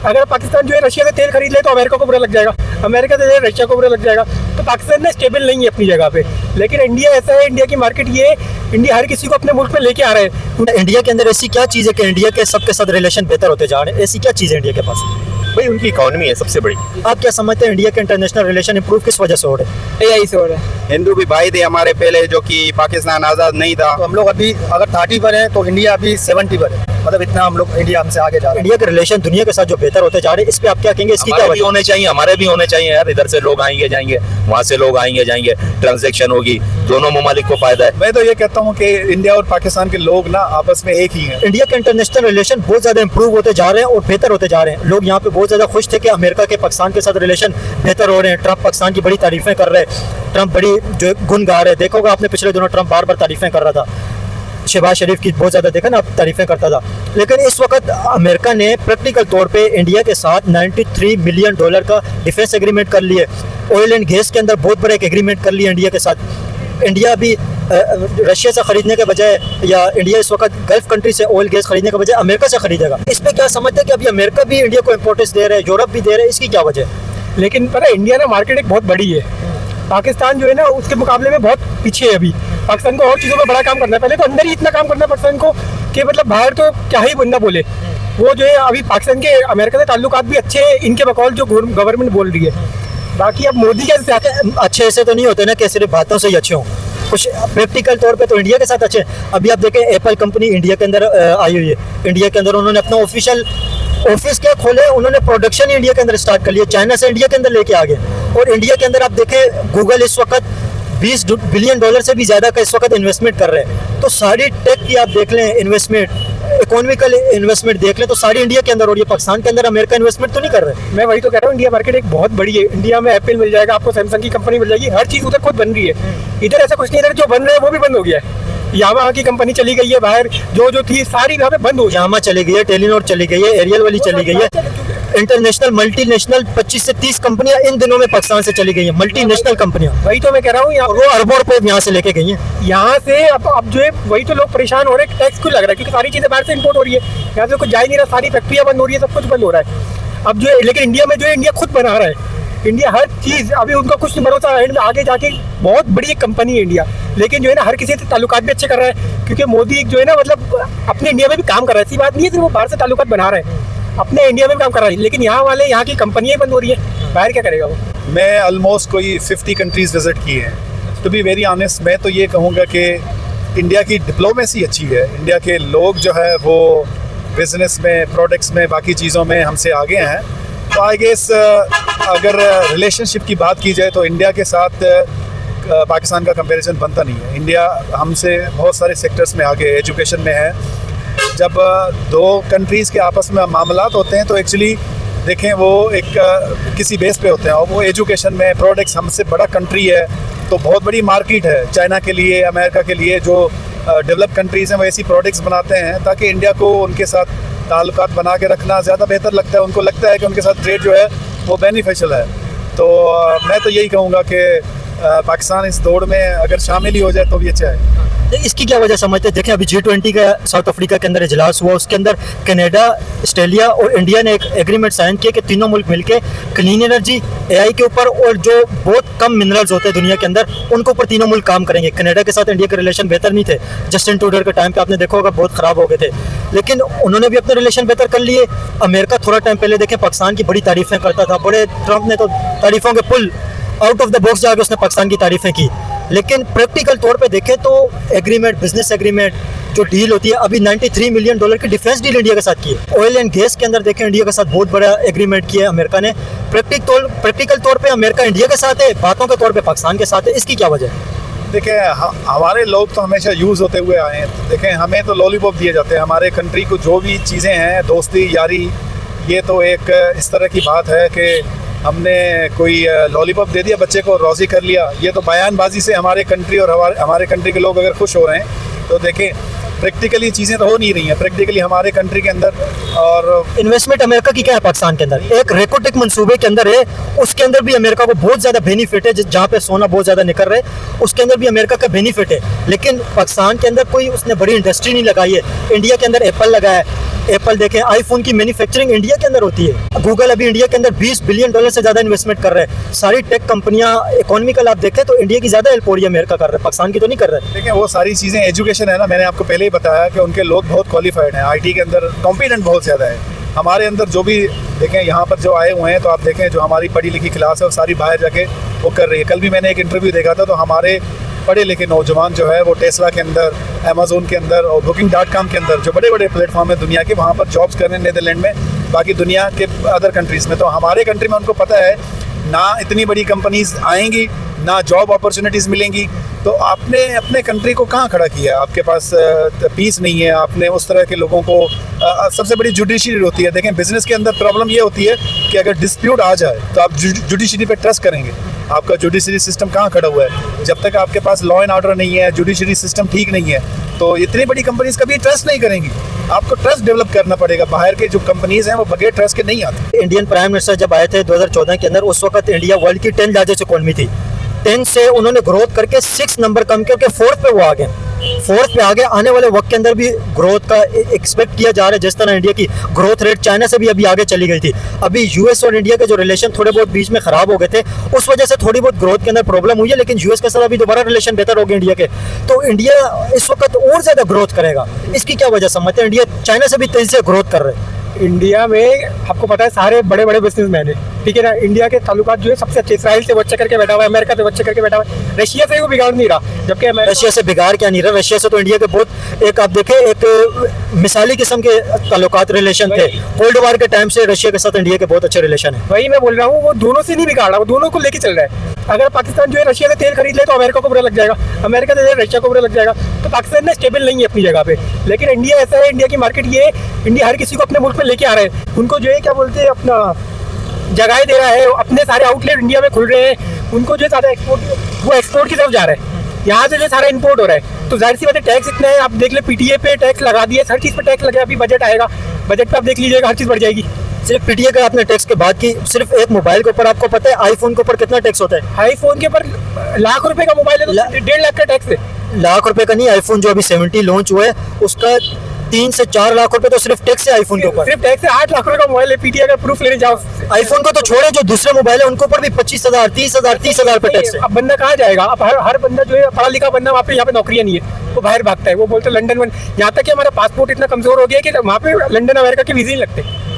अगर पाकिस्तान जो है रशिया से तेल खरीद ले तो अमेरिका को बुरा लग जाएगा, अमेरिका से रशिया को बुरा लग जाएगा। तो पाकिस्तान ना स्टेबल नहीं है अपनी जगह पे। लेकिन इंडिया ऐसा है, इंडिया की मार्केट ये है, इंडिया हर किसी को अपने मुल्क में लेके आ रहा है। इंडिया के अंदर ऐसी क्या चीज़ है कि इंडिया के सबके साथ रिलेशन बेहतर होते जा रहे हैं? ऐसी क्या चीज़ है इंडिया के पास? भाई उनकी इकोनॉमी है सबसे बड़ी। आप क्या समझते हैं इंडिया के इंटरनेशनल रिलेशन इंप्रूव किस वजह से हो रहे हैं? एआई से हो रहा है। हिंदू भी भाई थे हमारे पहले, जो कि पाकिस्तान आज़ाद नहीं था। तो हम लोग अभी अगर 30 पर हैं तो इंडिया अभी 70 पर है, मतलब इतना हम लोग इंडिया हमसे आगे जा रहे हैं। इंडिया के रिलेशन दुनिया के साथ जो बेहतर होते जा रहे हैं, इस पे आप क्या कहेंगे? इसकी क्या हमारे भी वजह? होने चाहिए, हमारे भी होने चाहिए यार। इधर से लोग आएंगे जाएंगे, वहाँ से लोग आएंगे जाएंगे, ट्रांजैक्शन होगी, दोनों ममालिक को फायदा है। मैं तो ये कहता हूँ कि इंडिया और पाकिस्तान के लोग ना आपस में एक ही हैं। इंडिया के इंटरनेशनल रिलेशन बहुत ज्यादा इंप्रूव होते जा रहे हैं और बेहतर होते जा रहे हैं। लोग यहाँ पे बहुत ज्यादा खुश थे कि अमेरिका के पाकिस्तान के साथ रिलेशन बेहतर हो रहे हैं। ट्रंप पाकिस्तान की बड़ी तारीफें कर रहे हैं, ट्रंप बड़ी जो गुण गा रहे हैं। देखोगे आपने पिछले दिनों ट्रंप बार बार तारीफें कर रहा था, शहबाज शरीफ की बहुत ज़्यादा देखा ना, तारीफें करता था। लेकिन इस वक्त अमेरिका ने प्रैक्टिकल तौर पे इंडिया के साथ $93 मिलियन का डिफेंस एग्रीमेंट कर लिए। ऑयल एंड गैस के अंदर बहुत बड़ा एक एग्रीमेंट कर लिया इंडिया के साथ। इंडिया भी रशिया से खरीदने के बजाय, या इंडिया इस वक्त गल्फ कंट्री से ऑयल गैस खरीदने के बजाय अमेरिका से खरीदेगा। इस पर क्या समझते हैं कि अभी अमेरिका भी इंडिया को इंपॉर्टेंस दे रहा है, यूरोप भी दे रहा है, इसकी क्या वजह है? लेकिन पता है इंडिया ना मार्केट एक बहुत बड़ी है, पाकिस्तान जो है ना उसके मुकाबले में बहुत पीछे है। अभी पाकिस्तान को और चीज़ों में बड़ा काम करना है, पहले तो अंदर ही इतना काम करना है पाकिस्तान को कि मतलब बाहर तो क्या ही बंदा बोले। वो जो है अभी पाकिस्तान के अमेरिका से ताल्लुकात भी अच्छे हैं, इनके बकौल जो गवर्नमेंट बोल रही है। बाकी अब मोदी के अच्छे ऐसे तो नहीं होते ना कि सिर्फ बातों से ही अच्छे हों, कुछ प्रैक्टिकल तौर पे तो इंडिया के साथ अच्छे। अभी आप देखें एप्पल कंपनी इंडिया के अंदर आई हुई है। इंडिया के अंदर उन्होंने अपना ऑफिशियल ऑफिस क्या खोले, उन्होंने प्रोडक्शन इंडिया के अंदर स्टार्ट कर लिया, चाइना से इंडिया के अंदर लेके आ गए। और इंडिया के अंदर आप देखें गूगल इस वक्त $20 बिलियन से भी ज़्यादा का इस वक्त इन्वेस्टमेंट कर रहे हैं। तो सारी टेक की आप देख लें इन्वेस्टमेंट, इकोनॉमिकल इन्वेस्टमेंट देख लें तो सारी इंडिया के अंदर हो रही है। पाकिस्तान के अंदर अमेरिका इन्वेस्टमेंट तो नहीं कर रहे। मैं वही तो कह रहा हूँ, इंडिया मार्केट एक बहुत बड़ी है। इंडिया में एप्पल मिल जाएगा आपको, सैमसंग की कंपनी मिल जाएगी, हर चीज़ उधर खुद बन रही है। इधर ऐसा कुछ नहीं, इधर जो बन रहा है वो भी बंद हो गया है। यामाहा की कंपनी चली गई है बाहर, जो थी सारी यहाँ पे बंद हो गई। यामा चली गई है, टेलीनॉर चली गई है, एरियल वाली चली गई है। इंटरनेशनल मल्टीनेशनल 25 से 30 कंपनियां इन दिनों में पाकिस्तान से चली गई हैं, मल्टीनेशनल कंपनियां। वही तो मैं कह रहा हूँ, वो अरबों रुपए यहाँ से लेके गई हैं। यहाँ से अब जो है वही तो लोग परेशान हो रहे हैं, टैक्स क्यों लग रहा है, क्योंकि सारी चीज़ें बाहर से इंपोर्ट हो रही है, यहाँ से कुछ जा ही नहीं रहा, सारी फैक्ट्रियाँ बंद हो रही है, सब कुछ बंद हो रहा है। अब जो है लेकिन इंडिया में जो है इंडिया खुद बना रहा है, इंडिया हर चीज़, अभी उनका कुछ नहीं भरोसा है, आगे जाके बहुत बड़ी एक कंपनी है इंडिया। लेकिन जो है ना हर किसी से ताल्लुकात भी अच्छे कर रहा है, क्योंकि मोदी जो है ना मतलब अपने इंडिया में भी काम कर रहा है। ऐसी बात नहीं है सिर्फ वो बाहर से ताल्लुकात बना रहे हैं, अपने इंडिया में भी काम कर रहा है। लेकिन यहाँ की कंपनियाँ बंद हो रही है, बाहर क्या करेगा वो? मैं ऑलमोस्ट कोई 50 कंट्रीज़ विज़िट किए हैं। टू बी वेरी ऑनेस्ट, मैं तो ये कहूँगा कि इंडिया की डिप्लोमेसी अच्छी है। इंडिया के लोग जो है वो बिज़नेस में, प्रोडक्ट्स में, बाकी चीज़ों में हमसे आगे हैं। तो आई गेस अगर रिलेशनशिप की बात की जाए तो इंडिया के साथ पाकिस्तान का कंपैरिजन बनता नहीं है। इंडिया हमसे बहुत सारे सेक्टर्स में आगे, एजुकेशन में है। जब दो कंट्रीज़ के आपस में मामलात होते हैं तो एक्चुअली देखें वो एक किसी बेस पे होते हैं, और वो एजुकेशन में प्रोडक्ट्स हमसे बड़ा कंट्री है तो बहुत बड़ी मार्केट है चाइना के लिए, अमेरिका के लिए। जो डेवलप कंट्रीज़ हैं वो ऐसी प्रोडक्ट्स बनाते हैं ताकि इंडिया को उनके साथ ताल्लुकात बना के रखना ज़्यादा बेहतर लगता है। उनको लगता है कि उनके साथ ट्रेड जो है वो बेनिफिशियल है। तो मैं तो यही कहूँगा कि पाकिस्तान इस दौड़ में अगर शामिल ही हो जाए तो भी अच्छा है। इसकी क्या वजह समझते हैं? देखें अभी G20 का साउथ अफ्रीका के अंदर इजलास हुआ, उसके अंदर कनाडा, ऑस्ट्रेलिया और इंडिया ने एक एग्रीमेंट साइन किया कि तीनों मुल्क मिलके क्लीन एनर्जी, AI के ऊपर और जो बहुत कम मिनरल्स होते हैं दुनिया के अंदर उनके ऊपर तीनों मुल्क काम करेंगे। कनाडा के साथ इंडिया के रिलेशन बेहतर नहीं थे, जस्टिन ट्रूडो के टाइम पे आपने देखा होगा बहुत ख़राब हो गए थे, लेकिन उन्होंने भी अपने रिलेशन बेहतर कर लिए। अमेरिका थोड़ा टाइम पहले देखें पाकिस्तान की बड़ी तारीफ़ें करता था, बड़े ट्रंप ने तो तारीफ़ों के पुल आउट ऑफ द बॉक्स जाके उसने पाकिस्तान की तारीफ़ें की। लेकिन प्रैक्टिकल तौर पे देखें तो एग्रीमेंट, बिजनेस एग्रीमेंट जो डील होती है, अभी $93 मिलियन की डिफेंस डील इंडिया के साथ की है। ऑयल एंड गैस के अंदर देखें इंडिया के साथ बहुत बड़ा एग्रीमेंट किया है अमेरिका ने। प्रैक्टिकल तौर पे अमेरिका इंडिया के साथ है, बातों के तौर पे पाकिस्तान के साथ है। इसकी क्या वजह है? देखें हमारे लोग तो हमेशा यूज़ होते हुए आए हैं। देखें हमें तो लॉलीपॉप दिए जाते हैं। हमारे कंट्री को जो भी चीज़ें हैं, दोस्ती यारी, ये तो एक इस तरह की बात है कि हमने कोई लॉलीपॉप दे दिया बच्चे को, रोज़ी कर लिया। ये तो बयानबाजी से हमारे कंट्री और हमारे कंट्री के लोग अगर खुश हो रहे हैं तो देखें प्रैक्टिकली चीज़ें तो हो नहीं रही हैं। प्रैक्टिकली हमारे कंट्री के अंदर और इन्वेस्टमेंट अमेरिका की क्या है पाकिस्तान के अंदर? एक रेकोटेक मंसूबे के अंदर है, उसके अंदर भी अमेरिका को बहुत ज़्यादा बेनिफिट है। जहाँ पे सोना बहुत ज़्यादा निकल रहा है उसके अंदर भी अमेरिका का बेनिफिट है। लेकिन पाकिस्तान के अंदर कोई उसने बड़ी इंडस्ट्री नहीं लगाई है। इंडिया के अंदर एप्पल लगा है, एप्पल देखें, आईफोन की मैन्युफैक्चरिंग इंडिया के अंदर होती है। गूगल अभी इंडिया के अंदर $20 बिलियन से ज़्यादा इन्वेस्टमेंट कर रहे हैं। सारी टेक कंपनियां इकोनॉमिकल आप देखें तो इंडिया की ज़्यादा हेल्प हो रही है, अमेरिका कर रहा है, पाकिस्तान की तो नहीं कर रहा है। देखिए वो सारी चीज़ें एजुकेशन है ना, मैंने आपको पहले ही बताया कि उनके लोग बहुत क्वालिफाइड हैं, आईटी के अंदर कॉम्पिटेंट बहुत ज़्यादा है। हमारे अंदर जो भी देखें यहाँ पर जो आए हुए हैं, तो आप देखें जो हमारी पढ़ी लिखी क्लास है वो सारी बाहर जाके वो कर रही है। कल भी मैंने एक इंटरव्यू देखा था, तो हमारे पढ़े लिखे नौजवान जो है वो टेस्ला के अंदर, अमेज़ोन के अंदर और Booking.com के अंदर जो बड़े बड़े प्लेटफॉर्म है दुनिया के, वहाँ पर जॉब्स कर रहे हैं नीदरलैंड में, बाकी दुनिया के अदर कंट्रीज़ में। तो हमारे कंट्री में उनको पता है ना इतनी बड़ी कंपनीज आएंगी, ना जॉब अपॉर्चुनिटीज़ मिलेंगी, तो आपने अपने कंट्री को कहाँ खड़ा किया? आपके पास पीस नहीं है, आपने उस तरह के लोगों को सबसे बड़ी जुडिशरी होती है। देखें बिजनेस के अंदर प्रॉब्लम ये होती है कि अगर डिस्प्यूट आ जाए तो आप जुडिशरी पे ट्रस्ट करेंगे। आपका जुडिशरी सिस्टम कहाँ खड़ा हुआ है? जब तक आपके पास लॉ एंड ऑर्डर नहीं है, जुडिशरी सिस्टम ठीक नहीं है, तो इतनी बड़ी कंपनीज कभी ट्रस्ट नहीं करेंगी। आपको ट्रस्ट डेवलप करना पड़ेगा। बाहर के जो कंपनीज हैं वो बगैर ट्रस्ट के नहीं आते। इंडियन प्राइम मिनिस्टर जब आए थे 2014 के अंदर, उस वक्त इंडिया वर्ल्ड की 10 लार्जेस्ट इकोनॉमी थी। 10 से उन्होंने ग्रोथ करके 6 नंबर कम करके 4th पे वो आ गए। 4th पे आ गए। आने वाले वक्त के अंदर भी ग्रोथ का एक्सपेक्ट किया जा रहा है। जिस तरह इंडिया की ग्रोथ रेट चाइना से भी अभी आगे चली गई थी। अभी यूएस और इंडिया के जो रिलेशन थोड़े बहुत बीच में खराब हो गए थे, उस वजह से थोड़ी बहुत ग्रोथ के अंदर प्रॉब्लम हुई है, लेकिन यूएस के साथ अभी दोबारा रिलेशन बेहतर हो गए इंडिया के। तो इंडिया इस वक्त और ज़्यादा ग्रोथ करेगा। इसकी क्या वजह समझते हैं? इंडिया चाइना से भी तेजी से ग्रोथ कर रहे हैं। इंडिया में आपको पता है सारे बड़े बड़े बिजनेसमैन है, ठीक है ना। इंडिया के ताल्लुकात जो है सबसे अच्छे, इसराइल से वो अच्छा करके बैठा हुआ है, अमेरिका से वो अच्छा करके बैठा हुआ है, रशिया से वो बिगाड़ नहीं रहा। जबकि रशिया से बिगाड़ क्या नहीं रहा, रशिया से तो इंडिया के बहुत एक आप देखें एक मिसाली किस्म के ताल्लुकात रिलेशन थे। कोल्ड वार के टाइम से रशिया के साथ इंडिया के बहुत अच्छे रिलेशन है। वही मैं बोल रहा हूँ, वो दोनों से नहीं बिगाड़ रहा, वो दोनों को लेके चल रहा है। अगर पाकिस्तान जो है रशिया से तेल खरीद ले तो अमेरिका को बुरा लग जाएगा, अमेरिका से रशिया को बुरा लग जाएगा। तो पाकिस्तान में स्टेबल नहीं है अपनी जगह पे। लेकिन इंडिया ऐसा है, इंडिया की मार्केट ये है, इंडिया हर किसी को अपने मुल्क में लेके आ रहा है। उनको जो है क्या बोलते हैं अपना जगह दे रहा है, अपने सारे आउटलेट इंडिया में खुल रहे हैं। उनको जो सारा एक्सपोर्ट, वो एक्सपोर्ट की तरफ जा रहा है। यहाँ से जो सारा इंपोर्ट हो रहा है, तो जाहिर सी बात है टैक्स इतना है। आप देख ले पीटीए पे टैक्स लगा दिए, हर चीज़ पे टैक्स लगे। अभी बजट आएगा, बजट पे आप देख लीजिएगा हर चीज़ बढ़ जाएगी। सिर्फ पीटीए का आपने टैक्स के बाद की, सिर्फ एक मोबाइल के ऊपर आपको पता है आईफोन के ऊपर कितना टैक्स होता है? आईफोन के ऊपर लाख रुपए का मोबाइल है तो 1.5 लाख का टैक्स है। लाख रुपए का नहीं, आईफोन जो अभी 70 लॉन्च हुआ है उसका 3 से 4 लाख रुपए तो सिर्फ टैक्स है आईफोन के ऊपर। सिर्फ टैक्स है। 8 लाख रुपए का मोबाइल है, पीटीए का प्रूफ लेने जाओ। आईफोन को तो छोड़े, जो दूसरे मोबाइल है उनके ऊपर भी 25,000, 30,000, 30,000 पे टैक्स है। अब बंदा कहाँ जाएगा? अब हर बंदा जो है पढ़ा लिखा बंदा, वहाँ पे यहाँ पे नौकरियाँ नहीं है, वो बाहर भागता है। वो बोलते लंदन, यहाँ तक कि हमारा पासपोर्ट इतना कमजोर हो गया कि वहाँ पे लंदन अमेरिका के वीजे नहीं लगते।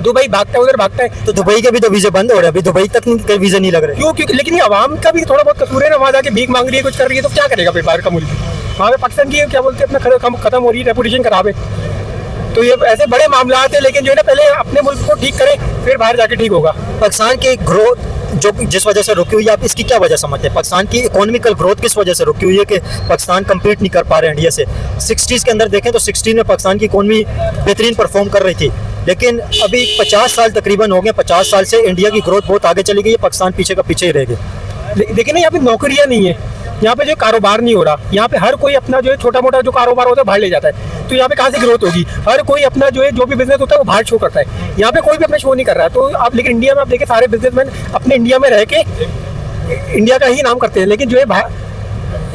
दुबई भागता है, उधर भागता है। तो दुबई के भी तो वीजे बंद हो रहे हैं, अभी दुबई तक के वीजे नहीं लग रहे। क्यों? क्योंकि लेकिन ये आवाम का भी थोड़ा बहुत कसूर है ना। वहाँ जाके भीख मांग रही है, कुछ कर रही है, तो क्या करेगा फिर बाहर का मुल्क? वहाँ पे पाकिस्तान की क्या बोलते हैं अपना खत्म हो रही है, रेपुटेशन खराब है। तो ये ऐसे बड़े मामला हैं, लेकिन जो है ना पहले अपने मुल्क को ठीक करें, फिर बाहर जाके ठीक होगा। पाकिस्तान की ग्रोथ जो जिस वजह से रुकी हुई है, आप इसकी क्या वजह समझते हैं? पाकिस्तान की इकोनॉमिकल ग्रोथ किस वजह से रुकी हुई है कि पाकिस्तान कम्पीट नहीं कर पा रहे इंडिया से? 60s के अंदर देखें तो 60 में पाकिस्तान की इकोनॉमी बेहतरीन परफॉर्म कर रही थी, लेकिन अभी 50 साल तकरीबन हो गए। 50 साल से इंडिया की ग्रोथ बहुत आगे चली गई है, पाकिस्तान पीछे का पीछे ही रह गया। देखिए ना, यहाँ पे नौकरियाँ नहीं है, यहाँ पे जो कारोबार नहीं हो रहा। यहाँ पे हर कोई अपना जो है छोटा मोटा जो कारोबार होता है बाहर ले जाता है। तो यहाँ पे कहाँ से ग्रोथ होगी? हर कोई अपना जो है जो भी बिजनेस होता है वो बाहर शो करता है। यहाँ पे कोई भी अपना शो नहीं कर रहा है। तो आप लेकिन इंडिया में आप देखिए सारे बिजनेसमैन अपने इंडिया में रह के इंडिया का ही नाम करते हैं, लेकिन जो है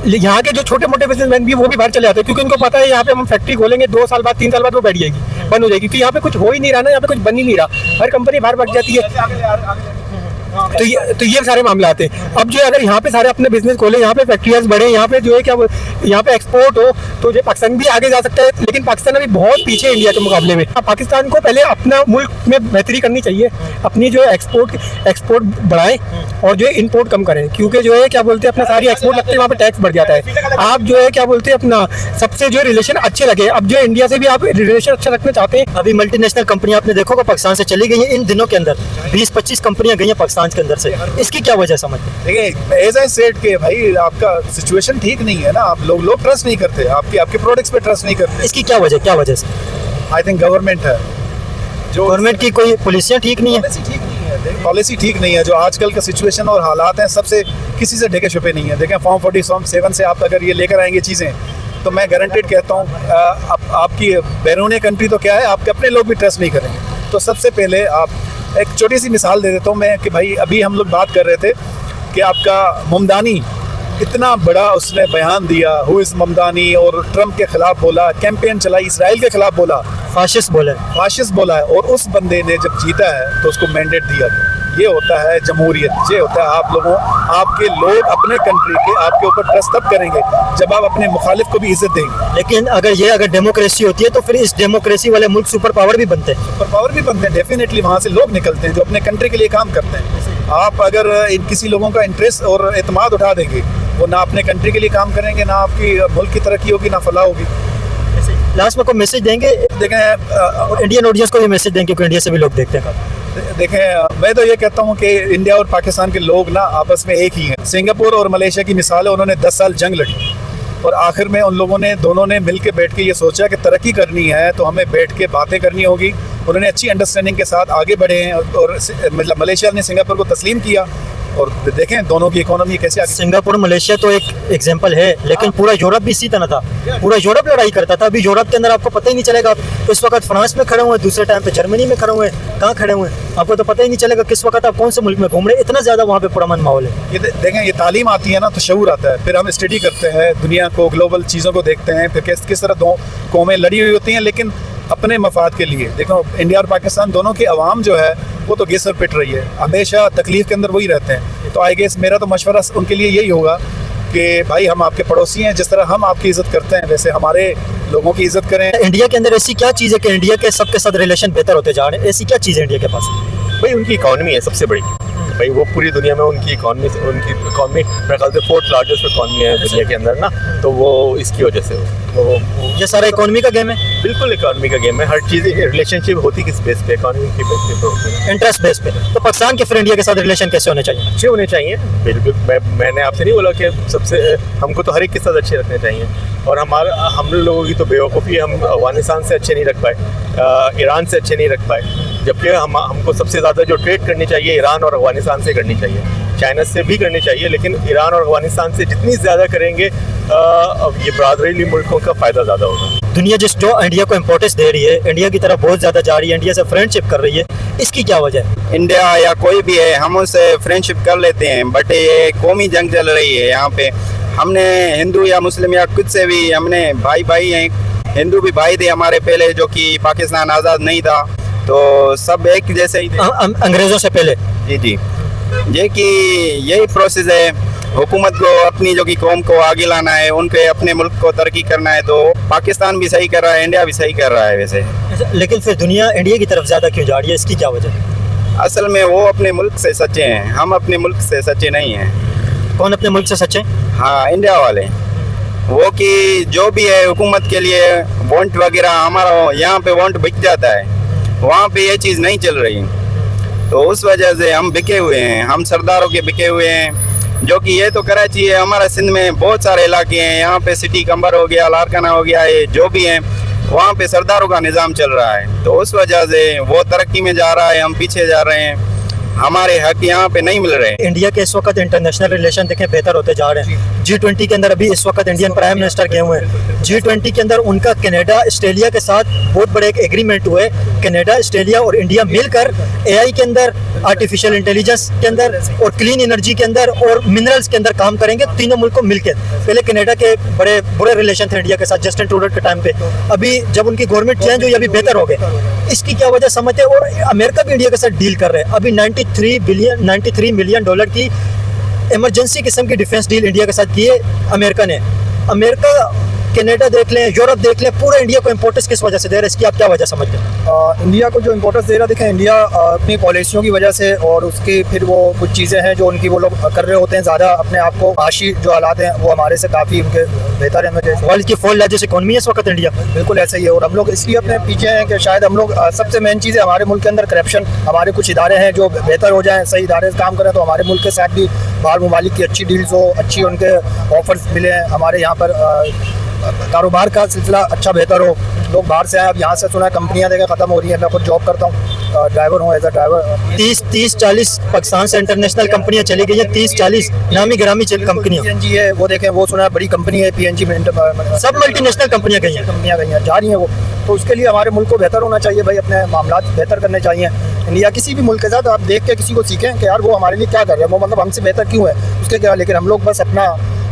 यहाँ के जो छोटे मोटे बिजनेसमैन भी वो भी बाहर चले जाते हैं, क्योंकि उनको पता है यहाँ पे हम फैक्ट्री खोलेंगे 2 साल बाद 3 साल बाद वो बैठ जाएगी, बंद हो जाएगी। तो यहाँ पे कुछ हो ही नहीं रहा ना, यहाँ पे कुछ बन ही नहीं रहा। हर कंपनी बाहर भाग जाती है। तो ये सारे मामला आते हैं। अब जो है अगर यहाँ पे सारे अपने बिजनेस खोले, यहाँ पे फैक्ट्रियाज बढ़े, यहाँ पे जो है क्या यहाँ पे एक्सपोर्ट हो, तो जो पाकिस्तान भी आगे जा सकता है। लेकिन पाकिस्तान अभी बहुत पीछे है इंडिया के मुकाबले में। पाकिस्तान को पहले अपना मुल्क में बेहतरी करनी चाहिए, अपनी जो है एक्सपोर्ट बढ़ाएं और जो है इम्पोर्ट कम करें, क्योंकि जो है क्या बोलते हैं अपना सारी एक्सपोर्ट लगते हैं, वहाँ पे टैक्स बढ़ जाता है। आप जो है क्या बोलते हैं अपना सबसे जो रिलेशन अच्छे लगे। अब जो इंडिया से भी आप रिलेशन अच्छा रखना चाहते हैं। अभी मल्टीनेशनल कंपनी आपने देखो पाकिस्तान से चली गई है, इन दिनों के अंदर 20-25 कंपनियां गई हैं पाकिस्तान के अंदर से। इसकी क्या वजह समझते हैं? देखिए एज आई सेड के भाई आपका सिचुएशन ठीक नहीं है ना, आप लोग ट्रस्ट नहीं करते, आपके प्रोडक्ट्स पे ट्रस्ट नहीं करते। इसकी क्या वजह से? आई थिंक गवर्नमेंट है, जो गवर्नमेंट की कोई पॉलिसियां ठीक नहीं है। पॉलिसी ठीक नहीं है। जो आजकल का सिचुएशन और हालात हैं सबसे किसी से ढके छुपे नहीं है। देखें फॉर्म 47 से आप अगर ये लेकर आएंगे चीज़ें, तो मैं गारंटेड कहता हूँ आपकी बैरून कंट्री तो क्या है, आपके अपने लोग भी ट्रस्ट नहीं करेंगे। तो सबसे पहले आप एक छोटी सी मिसाल दे देता हूँ मैं कि भाई अभी हम लोग बात कर रहे थे कि आपका मुमदानी इतना बड़ा उसने बयान दिया, हु इज़ ममदानी, और ट्रम्प के खिलाफ बोला, कैंपेन चलाई, इसराइल के खिलाफ बोला, फाशिस्ट बोले। फाशिस्ट बोला है, और उस बंदे ने जब जीता है तो उसको मैंडेट दिया गया। ये होता है जमहूरियत, ये होता है आप लोगों, आपके लोग अपने कंट्री के आपके ऊपर ट्रस्ट तब करेंगे जब आप अपने मुखालिफ को भी इज्जत देंगे। लेकिन अगर डेमोक्रेसी होती है तो फिर इस डेमोक्रेसी वाले मुल्क सुपर पावर भी बनते हैं। सुपर पावर भी बनते हैं, डेफिनेटली वहाँ से लोग निकलते हैं जो अपने कंट्री के लिए काम करते हैं। आप अगर किसी लोगों का इंटरेस्ट और एतमाद उठा देंगे, वो ना अपने कंट्री के लिए काम करेंगे, ना आपकी मुल्क की तरक्की होगी, ना फलाह होगी। लास्ट में कोई मैसेज देंगे? देखें इंडियन ऑडियंस को भी मैसेज देंगे क्योंकि इंडिया से भी लोग देखते हैं। देखें, मैं तो ये कहता हूँ कि इंडिया और पाकिस्तान के लोग ना आपस में एक ही हैं। सिंगापुर और मलेशिया की मिसाल है, उन्होंने 10 साल जंग लड़ी और आखिर में उन लोगों ने दोनों ने मिल के बैठ के ये सोचा कि तरक्की करनी है तो हमें बैठ के बातें करनी होगी। उन्होंने अच्छी अंडरस्टैंडिंग के साथ आगे बढ़े हैं और मतलब मलेशिया ने सिंगापुर को तस्लीम किया और देखें दोनों की इकोनॉमी कैसे आगे। सिंगापुर मलेशिया तो एक एग्जांपल है, लेकिन पूरा यूरोप भी इसी तरह था। पूरा यूरोप लड़ाई करता था। अभी यूरोप के अंदर आपको पता ही नहीं चलेगा आप इस वक्त फ्रांस में खड़े हुए हैं, दूसरे टाइम पे जर्मनी में खड़े हुए हैं, कहाँ खड़े हुए हैं आपको तो पता ही नहीं चलेगा किस वक्त आप कौन से मुल्क में घूम रहे हैं। इतना ज़्यादा वहाँ पे पुरअमन माहौल है। ये देखें, ये तालीम आती है ना तो शऊर आता है, फिर हम स्टडी करते हैं दुनिया को, ग्लोबल चीज़ों को देखते हैं, फिर किस तरह दो कौमें लड़ी हुई होती हैं लेकिन अपने मफाद के लिए। देखो इंडिया और पाकिस्तान दोनों की आवाम जो है वो तो गेसर पिट रही है, हमेशा तकलीफ के अंदर वही रहते हैं। तो आई गेस मेरा तो मशवरा उनके लिए यही होगा कि भाई हम आपके पड़ोसी हैं, जिस तरह हम आपकी इज़्ज़त करते हैं वैसे हमारे लोगों की इज़्ज़त करें। इंडिया के अंदर ऐसी क्या चीज़ है कि इंडिया के सबके साथ रिलेशन बेहतर होते जा रहे हैं? ऐसी क्या चीज़ है इंडिया के पास? भाई उनकी इकॉनमी है सबसे बड़ी। भाई वो पूरी दुनिया में उनकी इकॉनमी मेरे ख्याल से 4th लार्जेस्ट इकॉनमी है दुनिया के अंदर ना, तो वो इसकी वजह से ये सारा इकोनॉमी का गेम है। बिल्कुल इकॉनमी का गेम है। हर चीज़ रिलेशनशिप होती किस बेस पे? इकॉनमी की बेस पे होती है, इंटरेस्ट बेस पे। तो पाकिस्तान के फिर इंडिया के साथ रिलेशन कैसे होने चाहिए? अच्छे होने चाहिए। बिल्कुल मैंने आपसे नहीं बोला कि सबसे हमको तो हर एक के साथ अच्छे रखने चाहिए, और हम लोगों की तो बेवकूफ़ी है, हम अफगानिस्तान से अच्छे नहीं रख पाए, ईरान से अच्छे नहीं रख पाए, जबकि हमको सबसे ज़्यादा जो ट्रेड करनी चाहिए ईरान और अफगानिस्तान से करनी चाहिए, चाइना से भी करनी चाहिए, लेकिन ईरान और अफगानिस्तान से जितनी ज़्यादा करेंगे ये बरादरीली मुल्कों का फ़ायदा ज़्यादा होगा। दुनिया जो इंडिया को इम्पोर्टेंस दे रही है, इंडिया की तरफ बहुत ज़्यादा जा रही है, इंडिया से फ्रेंडशिप कर रही है, इसकी क्या वजह है? इंडिया या कोई भी है हम उससे फ्रेंडशिप कर लेते हैं, बट ये कौमी जंग चल रही है यहाँ पे। हमने हिंदू या मुस्लिम या कुछ से भी हमने भाई हैं, हिंदू भी भाई थे हमारे पहले, जो कि पाकिस्तान आज़ाद नहीं था तो सब एक जैसे ही थे अंग्रेज़ों से पहले। जी ये कि यही प्रोसेस है, हुकूमत को अपनी जो कि कौम को आगे लाना है, उनके अपने मुल्क को तरक्की करना है, तो पाकिस्तान भी सही कर रहा है, इंडिया भी सही कर रहा है वैसे। लेकिन फिर दुनिया इंडिया की तरफ ज़्यादा क्यों जा रही है, इसकी क्या वजह है? असल में वो अपने मुल्क से सच्चे हैं, हम अपने मुल्क से सच्चे नहीं हैं। कौन अपने मुल्क से सच्चे? हाँ, इंडिया वाले। वो कि जो भी है हुकूमत के लिए वोट वगैरह, हमारा यहाँ पे वोट बिक जाता है, वहाँ पे ये चीज़ नहीं चल रही, तो उस वजह से हम बिके हुए हैं, हम सरदारों के बिके हुए हैं। जो कि ये तो कराची है, हमारा सिंध में बहुत सारे इलाके हैं, यहाँ पे सिटी कंबर हो गया, लारकाना हो गया, ये जो भी हैं वहाँ पे सरदारों का निज़ाम चल रहा है, तो उस वजह से वो तरक्की में जा रहा है, हम पीछे जा रहे हैं, हमारे हक यहाँ पे नहीं मिल रहे। इंडिया के इस वक्त इंटरनेशनल रिलेशन देखें बेहतर होते जा रहे हैं। G20 के अंदर अभी इस वक्त इंडियन प्राइम मिनिस्टर गए हुए हैं। G20 के अंदर उनका कनाडा ऑस्ट्रेलिया के साथ बहुत बड़े एक एग्रीमेंट हुए। कनाडा, ऑस्ट्रेलिया और इंडिया मिलकर AI के अंदर, आर्टिफिशियल इंटेलिजेंस के अंदर और क्लीन एनर्जी के अंदर और मिनरल्स के अंदर काम करेंगे, तीनों मुल्क को मिलकर। पहले कनाडा के बड़े बुरे रिलेशन थे इंडिया के साथ जस्टिन ट्रूडो के टाइम पे, अभी जब उनकी गवर्नमेंट चेंज हुई अभी बेहतर हो गए। इसकी क्या वजह समझते हैं? और अमेरिका भी इंडिया के साथ डील कर रहे हैं। अभी $93 मिलियन की इमरजेंसी किस्म की डिफेंस डील इंडिया के साथ की है अमेरिका ने। अमेरिका, कनाडा देख लें, यूरोप देख लें, पूरा इंडिया को इंपॉर्टेंस किस वजह से दे रहा है, इसकी आप क्या वजह समझते हैं? इंडिया को जो इम्पोर्टेंस दे रहा है, देखें इंडिया अपनी पॉलिसियों की वजह से और उसकी फिर वो कुछ चीज़ें हैं जो उनकी वो लोग कर रहे होते हैं, ज़्यादा अपने आप को आशी जो हालात हैं वो हमारे से काफ़ी उनके बेहतर है। मुझे वर्ल्ड की 4th लार्जेस्ट इकोनॉमी है इस वक्त इंडिया। बिल्कुल ऐसा ही है, और हम लोग इसलिए अपने पीछे हैं कि शायद हम लोग सबसे मेन चीज़ है हमारे मुल्क के अंदर करप्शन। हमारे कुछ इदारे हैं जो बेहतर हो जाएँ, सही इदारे काम करें तो हमारे मुल्क के साथ भी बाहर ममालिक की अच्छी डील्स हो, अच्छी उनके ऑफर्स मिले, हमारे यहाँ पर कारोबार का सिलसिला अच्छा बेहतर हो, लोग बाहर से आए। अब यहाँ से सुना कंपनियाँ देखा ख़त्म हो रही हैं, मैं खुद जॉब करता हूँ, ड्राइवर हूँ, एज अ ड्राइवर। 30-40 पाकिस्तान से इंटरनेशनल कंपनियां चली गई हैं, 30-40 नामी गिरामी कंपनियां। PNG है, वो देखें, वो सुना बड़ी कंपनी है PNG में, सब मल्टीनेशनल कंपनियां गई हैं, जा रही हैं वो। तो उसके लिए हमारे मुल्क को बेहतर होना चाहिए भाई, अपने मामलात बेहतर करने चाहिए। इंडिया किसी भी मुल्क के साथ आप देख के किसी को सीखें कि यार वो हमारे लिए क्या कर रहे हैं, वो मतलब हमसे बेहतर क्यों है उसके क्या, लेकिन हम लोग बस अपना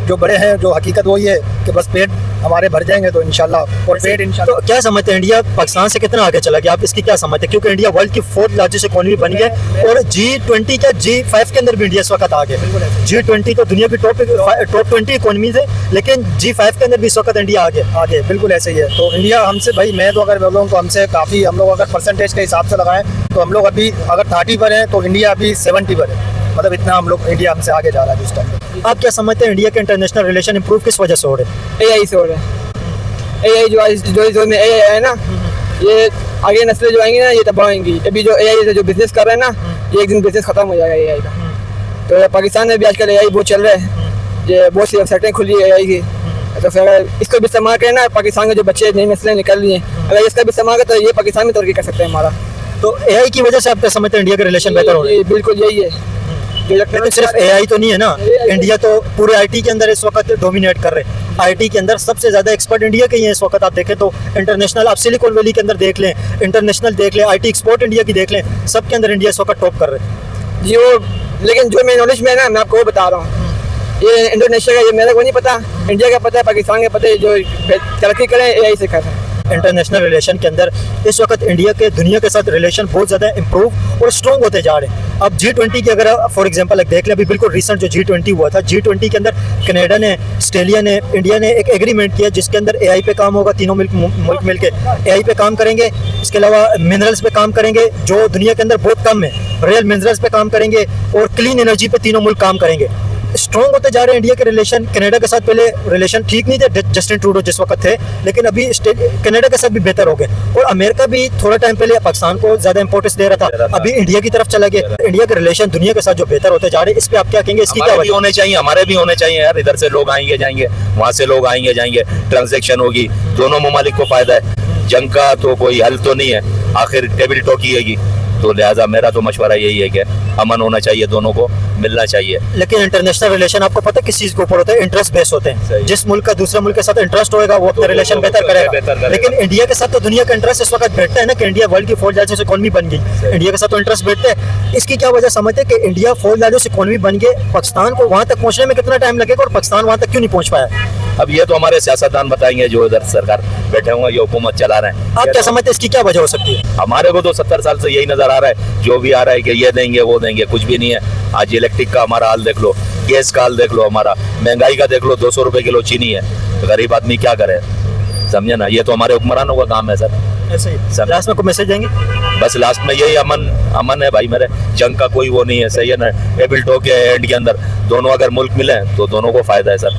जो बड़े हैं, जो हकीकत वही है कि बस पेट हमारे भर जाएंगे तो इंशाल्लाह, और पेट इंशाल्लाह। तो क्या समझते हैं इंडिया पाकिस्तान से कितना आगे चला गया, आप इसकी क्या समझते हैं? क्योंकि इंडिया वर्ल्ड की 4th लार्जेस्ट इकोनॉमी बन गया और G20 क्या G5 के अंदर भी इंडिया इस वक्त आ गया। G20 तो दुनिया की टॉप 20 इकोनॉमीज है, लेकिन G5 के अंदर भी इस वक्त इंडिया आगे। बिल्कुल ऐसे ही है। तो इंडिया हमसे, भाई मैं तो अगर बोलूँ तो हमसे काफ़ी, हम लोग अगर परसेंटेज के हिसाब से लगाएं तो हम लोग अभी अगर 30 पर हैं तो इंडिया अभी 70 पर है। मतलब इतना हम लोग, इंडिया हमसे आगे जा रहा है इस टाइम। आप क्या समझते हैं इंडिया के इंटरनेशनल रिलेशन इंप्रूव किस वजह से हो रहे हैं? AI से हो रहा है। AI जो में AI है ना, ये आगे नस्लें जो आएंगी ना ये तबाह होंगी। अभी जो AI से जो बिजनेस कर रहे हैं ना, ये एक दिन बिजनेस खत्म हो जाएगा AI का। तो पाकिस्तान में भी आजकल AI बहुत चल रहा है, ये बहुत सी वेबसाइटें खुली है AI की। तो फिर इसको भी इस्तेमाल करें ना, पाकिस्तान के जो बच्चे नई नस्लें निकल रही हैं, अगर इसका भी इस्तेमाल करें तो ये पाकिस्तान में तरक्की कर सकते हैं हमारा। तो AI की वजह से आप क्या समझते हैं इंडिया के रिलेशन बेहतर हो रहे हैं? बिल्कुल यही है। लेकिन सिर्फ AI तो नहीं है ना, इंडिया तो पूरे IT के अंदर इस वक्त डोमिनेट कर रहे हैं। IT के अंदर सबसे ज़्यादा एक्सपर्ट इंडिया के ही हैं इस वक्त। आप देखें तो इंटरनेशनल, आप सिलिकॉन वैली के अंदर देख लें, इंटरनेशनल देख लें, IT एक्सपोर्ट इंडिया की देख लें, सब के अंदर इंडिया इस वक्त टॉप कर रहे हैं। जी वो, लेकिन जो मेरे नॉलेज में है ना, मैं आपको वो बता रहा हूँ, ये इंडोनेशिया का ये मेरे को नहीं पता, इंडिया का पता है, पाकिस्तान का पता है, जो तरक्की करें AI से कर रहे हैं। इंटरनेशनल रिलेशन के अंदर इस वक्त इंडिया के दुनिया के साथ रिलेशन बहुत ज़्यादा इंप्रूव और स्ट्रॉन्ग होते जा रहे हैं। अब G20 की अगर फॉर एग्जांपल देख लें, अभी बिल्कुल रिसेंट जो G20 हुआ था, G20 के अंदर कनाडा ने, ऑस्ट्रेलिया ने, इंडिया ने एक एग्रीमेंट किया जिसके अंदर AI पे काम होगा। तीनों मुल्क मिलके AI पे काम करेंगे। इसके अलावा मिनरल्स पे काम करेंगे जो दुनिया के अंदर बहुत कम है, रियल मिनरल्स पे काम करेंगे और क्लीन एनर्जी पे तीनों मुल्क काम करेंगे। स्ट्रॉन्ग होते जा रहे हैं इंडिया के रिलेशन। कनाडा के साथ पहले रिलेशन ठीक नहीं थे जस्टिन ट्रूडो जिस वक्त थे, लेकिन अभी कनाडा के साथ भी बेहतर हो गए। और अमेरिका भी थोड़ा टाइम पहले पाकिस्तान को ज्यादा इंपॉर्टेंस दे रहा था, अभी इंडिया की तरफ चला गया। इंडिया के रिलेशन दुनिया के साथ जो बेहतर होते जा रहे हैं, इस पे आप क्या कहेंगे? इसकी क्या हमारे भी होने चाहिए, हमारे भी होने चाहिए यार। इधर से लोग आएंगे जाएंगे, वहाँ से लोग आएंगे जाएंगे, ट्रांजेक्शन होगी, दोनों ममालिक को फायदा है। जंग का तो कोई हल तो नहीं है, आखिर टेबल टॉक ही होगी। तो लिहाजा मेरा तो मशवरा यही है कि अमन होना चाहिए, दोनों को मिलना चाहिए। लेकिन इंटरनेशनल रिलेशन आपको पता है किस चीज के ऊपर होता है? इंटरेस्ट बेस होते हैं। जिस मुल्क का दूसरे मुल्क के साथ इंटरेस्ट होगा वो अपना रिलेशन बेहतर करेगा। लेकिन इंडिया के साथ तो दुनिया का इंटरेस्ट इस वक्त बैठता है ना कि इंडिया वर्ल्ड की 4th लार्जेस्ट इकोनॉमी बन गई, इंडिया के साथ तो इंटरेस्ट बैठता है। इसकी क्या वजह समझते हैं कि इंडिया 4th लार्जेस्ट इकोनॉमी बन गई, पाकिस्तान को वहां तक पहुंचने में कितना टाइम लगेगा और पाकिस्तान वहां तक क्यों नहीं पहुंच पाया? अब ये तो हमारे सियासतदान बताएंगे जो इधर सरकार बैठे हुए ये हुकूमत चला रहे हैं। आप क्या समझते हैं इसकी क्या वजह हो सकती है? हमारे को तो 70 साल से यही नजर आ रहा है, जो भी आ रहा है कि ये देंगे वो देंगे, कुछ भी नहीं है। आज इलेक्ट्रिक का हमारा हाल देख लो, गैस का हाल देख लो, हमारा महंगाई का देख लो, 200 रुपए किलो चीनी है, तो गरीब आदमी क्या करे? समझे ना, ये तो हमारे हुक्मरानों का काम है सर। ऐसे ही लास्ट में कोई मैसेज देंगे? बस लास्ट में यही, अमन है भाई मेरे, जंग का कोई वो नहीं है, सही है ना। टेबल टॉक है एंड के अंदर, दोनों अगर मुल्क मिले तो दोनों को फायदा है सर।